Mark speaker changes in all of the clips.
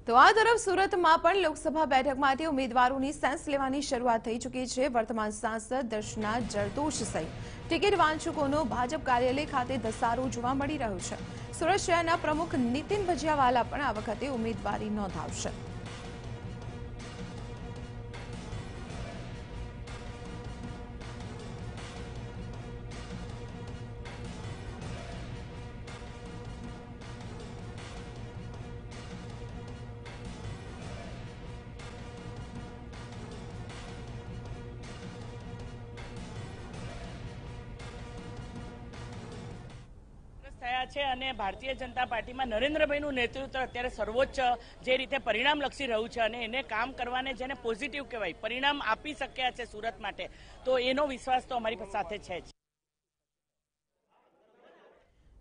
Speaker 1: તો આ તરફ સુરતમાં પણ લોકસભા બેઠક માટે ઉમેદવારોની સેન્સ લેવાની શરૂઆત થઈ ચૂકી છે। વર્તમાન સાંસદ દર્શના જરદોશ સહિત ટિકિટ વાંચકોનો ભાજપ કાર્યાલય ખાતે ધસારો જોવા મળી રહ્યો છે। સુરત શહેરના પ્રમુખ નીતિન ભજીયાવાલા પણ આ વખતે ઉમેદવારી નોંધાવશે।
Speaker 2: થયા છે અને ભારતીય જનતા પાર્ટીમાં નરેન્દ્રભાઈનું નેતૃત્વ અત્યારે સર્વોચ્ચ જે રીતે પરિણામલક્ષી રહ્યું છે અને એને કામ કરવાને જેને પોઝિટિવ કહેવાય પરિણામ આપી શક્યા છે સુરત માટે, તો એનો વિશ્વાસ તો અમારી સાથે છે જ।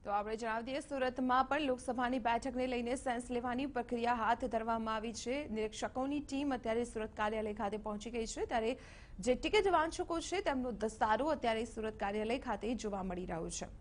Speaker 1: તો આપણે જણાવી દઈએ, સુરતમાં પણ લોકસભાની બેઠકને લઈને સેન્સ લેવાની પ્રક્રિયા હાથ ધરવામાં આવી છે। નિરીક્ષકોની ટીમ અત્યારે સુરત કાર્યાલય ખાતે પહોંચી ગઈ છે, ત્યારે જે ટિકિટ વાંચકો છે તેમનો ધસારો અત્યારે સુરત કાર્યાલય ખાતે જોવા મળી રહ્યો છે।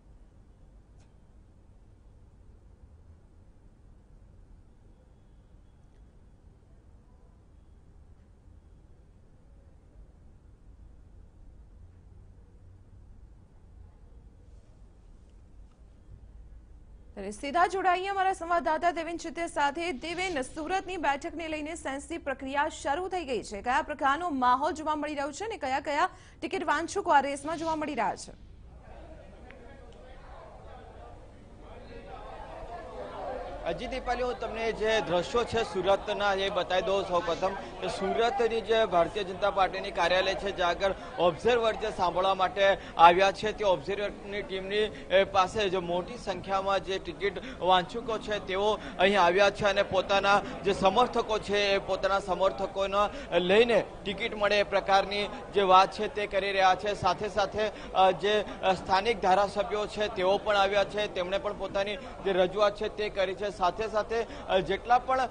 Speaker 1: સીધા જોડાઈએ અમારા સંવાદદાતા દેવેન ચિત્તે સાથે। દેવેન, સુરતની બેઠકને લઈને સેન્સની પ્રક્રિયા શરૂ થઈ ગઈ છે, કયા પ્રકારનો માહોલ જોવા મળી રહ્યો છે અને કયા કયા ટિકિટ વાંચકો આ રેસમાં જોવા મળી રહ્યા છે?
Speaker 3: હજી દીપાલી, હું તમને જે દ્રશ્યો છે સુરતના એ બતાવી દઉં। સૌ પ્રથમ કે સુરતની જે ભારતીય જનતા પાર્ટીની કાર્યાલય છે, જ્યાં આગળ ઓબ્ઝર્વર જે સાંભળવા માટે આવ્યા છે, તે ઓબ્ઝર્વરની ટીમની પાસે જે મોટી સંખ્યામાં જે ટિકિટ વાંચકો છે તેઓ અહીં આવ્યા છે અને પોતાના જે સમર્થકો છે એ પોતાના સમર્થકોને લઈને ટિકિટ મળે એ પ્રકારની જે વાત છે તે કરી રહ્યા છે। સાથે સાથે જે સ્થાનિક ધારાસભ્યો છે તેઓ પણ આવ્યા છે, તેમણે પણ પોતાની જે રજૂઆત છે તે કરી છે। સાથે સાથે જેટલા પણ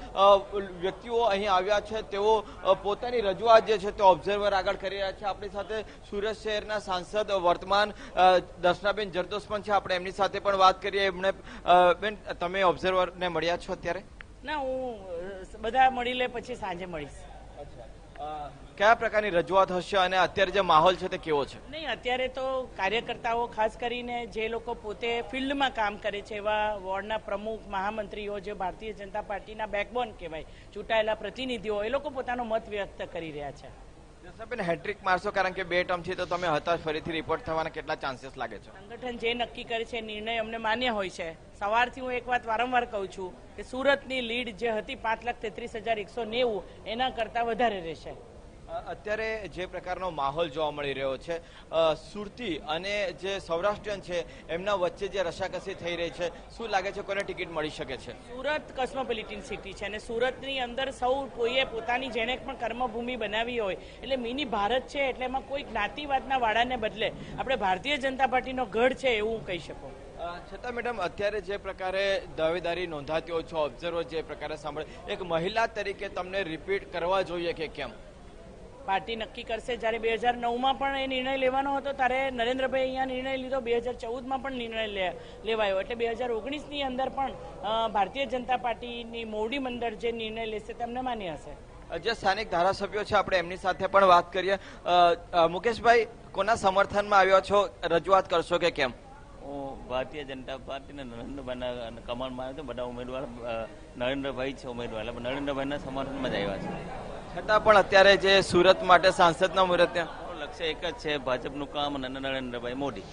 Speaker 3: વ્યક્તિઓ અહીં આવ્યા છે તેઓ પોતાની રજૂઆત જે છે તે ઓબ્ઝર્વર આગળ કરી રહ્યા છે। આપણી સાથે સુરત શહેરના સાંસદ વર્તમાન દર્શનાબેન જરદોશ પણ છે, આપણે એમની સાથે પણ વાત કરીએ। એમણે બેન, તમે ઓબ્ઝર્વરને મળ્યા છો અત્યારે?
Speaker 2: ના, હું બધા મળી લે પછી સાંજે મળીશ।
Speaker 3: કયા પ્રકારની રજૂઆત હશે અને અત્યારે જે માહોલ છે તે કેવો છે?
Speaker 2: નહીં, અત્યારે તો કાર્યકર્તાઓ, ખાસ કરીને જે લોકો પોતે ફિલ્ડમાં કામ કરે છે એવા વોર્ડના પ્રમુખ, મહામંત્રીઓ, જે ભારતીય જનતા પાર્ટીના બેકબોન કહેવાય, ચૂંટાયેલા પ્રતિનિધિઓ, એ લોકો પોતાનો મત વ્યક્ત કરી રહ્યા છે।
Speaker 3: દર્શનાબેન, હેટ્રિક મારશો કારણ કે 2 ટર્મથી તો તમે હતા, ફરીથી રિપોર્ટ થવાના કેટલા ચાન્સીસ લાગે છે?
Speaker 2: સંગઠન જે નક્કી કરે છે નિર્ણય અમને માન્ય હોય છે। સવારથી હું એક વાત વારંવાર કહું છું કે સુરતની લીડ જે હતી 5,33,190 એના કરતાં વધારે રહેશે।
Speaker 3: અત્યારે જે પ્રકારનો માહોલ જોવા મળી રહ્યો છે, સુરતી અને જે સૌરાષ્ટ્રીયન છે એમના વચ્ચે જે રસાકસી થઈ રહી છે, શું લાગે છે કોને ટિકિટ મળી શકે છે?
Speaker 2: સુરત કોસ્મોપોલિટન સિટી છે અને સુરતની અંદર સૌ કોઈએ પોતાની જેને પણ કર્મભૂમિ બનાવી હોય, એટલે મિની ભારત છે, એટલે એમાં કોઈ જ્ઞાતિવાદના વાડાને બદલે આપણે ભારતીય જનતા પાર્ટીનો ગઢ છે એવું હું કહી શકું।
Speaker 3: છતાં મેડમ, અત્યારે જે પ્રકારે દાવેદારી નોંધાતી હોય છે, ઓબ્ઝર્વર જે પ્રકારે સાંભળે, એક મહિલા તરીકે તમને રિપીટ કરવા જોઈએ કે કેમ?
Speaker 2: પાર્ટી નક્કી કરશે। જ્યારે 2009માં પણ એ નિર્ણય લેવાનો હતો ત્યારે નરેન્દ્રભાઈ અહીંયા નિર્ણય લીધો, 2014માં પણ નિર્ણય લેવાયો, એટલે 2019ની અંદર પણ ભારતીય જનતા પાર્ટીની મોવડી મંડળ જે નિર્ણય લેશે તેમને માન્ય હશે।
Speaker 3: જે સ્થાનિક ધારાસભ્યો છે આપણે એમની સાથે પણ વાત કરીએ। મુકેશભાઈ, કોના સમર્થનમાં આવ્યા છો, રજૂઆત કરશો કે કેમ?
Speaker 4: હું ભારતીય જનતા પાર્ટીના નરેન્દ્રભાઈના કમાન્ડમાં આવ્યો છું। બધા ઉમેદવાર નરેન્દ્રભાઈ છે ઉમેદવાર, એટલે નરેન્દ્રભાઈના સમર્થનમાં જ આવ્યા છે।
Speaker 3: છતાં પણ અત્યારે જે સુરત માટે સાંસદના મુહૂર્ત,
Speaker 4: લક્ષ્ય એક જ છે, ભાજપનું કામ અને નરેન્દ્રભાઈ મોદી।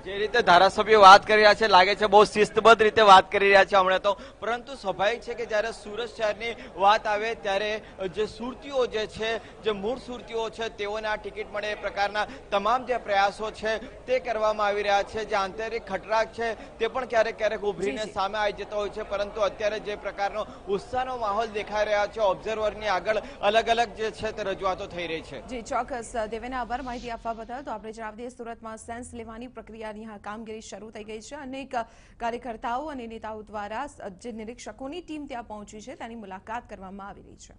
Speaker 3: જે રીતે ધારાસભ્યો વાત કરી રહ્યા છે, લાગે છે બહુ શિસ્તબદ્ધ રીતે વાત કરી રહ્યા છે હમણાં તો, પરંતુ સ્વાભાવિક છે કે જ્યારે સુરત શહેરની વાત આવે ત્યારે જે સુરતીઓ જે છે, જે મૂળ સુરતીઓ છે, તેઓને આ ટિકિટ મળે એ પ્રકારના તમામ જે પ્રયાસો છે તે કરવામાં આવી રહ્યા છે। જે આંતરિક ખટરાક છે તે પણ ક્યારેક ક્યારેક ઉભરીને સામે આવી જતો હોય છે, પરંતુ અત્યારે જે પ્રકારનો ઉત્સાહનો માહોલ દેખાઈ રહ્યા છે, ઓબ્ઝર્વરની આગળ અલગ અલગ જે છે તે રજૂઆતો થઈ રહી છે।
Speaker 1: જી ચોક્કસ દેવેન, આભાર માહિતી આપવા બદલ। તો આપણે જણાવી દઈએ, સુરતમાં સેન્સ લેવાની પ્રક્રિયા કામગીરી શરૂ થઈ ગઈ છે। અનેક કાર્યકર્તાઓ અને નેતાઓ દ્વારા જે નિરીક્ષકોની ટીમ ત્યાં પહોંચી છે તેની મુલાકાત કરવામાં આવી રહી છે।